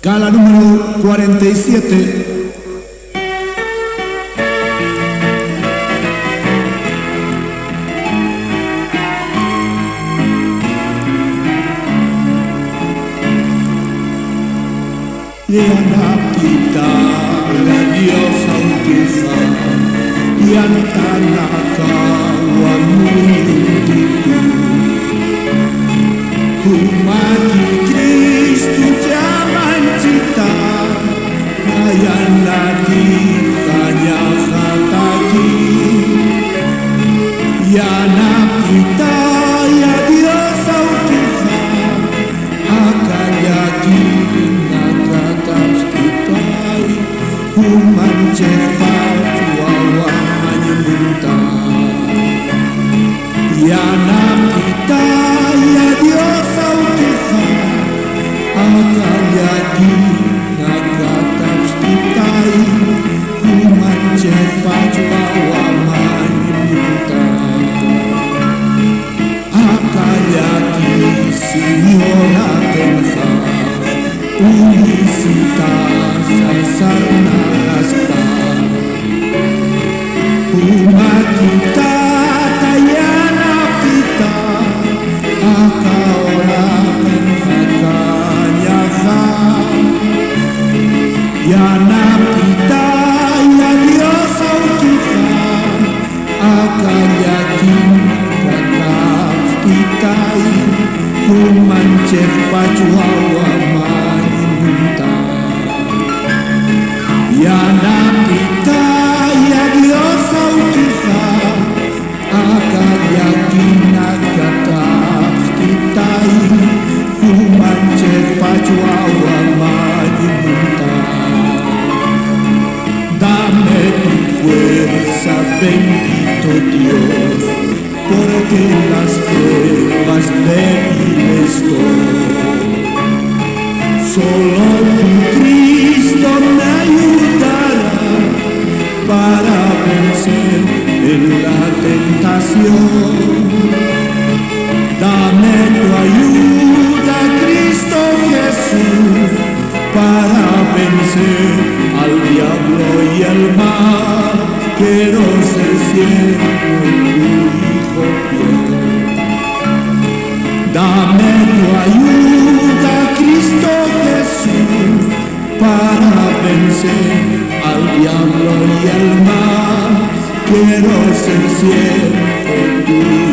Gala número 47. Yana kita la diosa Utisa, Yana Tanaka wa Munditu, Kumati Kristu jaman cita, Ayan lagi tanya sataki, Yana kita ya diosa Utisa, akan yakin cepat wawa menyembunta Yana kita ya diosa Utisa akan yakin nagatas kita kuman cepat wawa menyembunta akan yakin sinyora tensa unisita sasarna umat kita tayana kita akaolakan hatanya yana kita ya diosa Utisa akan yakin tetap kita kuman cepat wawa menyembunta yana kita ya diosa Utisa akan yakin tetap kita kuman cepat wawa menyembunta dame tu fuerza bendito Dios porque las pruebas débiles solo tu Cristo me ayudará para vencer en la tentación. Dame tu ayuda, Cristo Jesús, para vencer al diablo y al mal. Quiero ser siervo en tu Hijo fiel. Dame tu ayuda, Cristo Jesús, para vencer al diablo y al mal. Quiero ser siervo en tu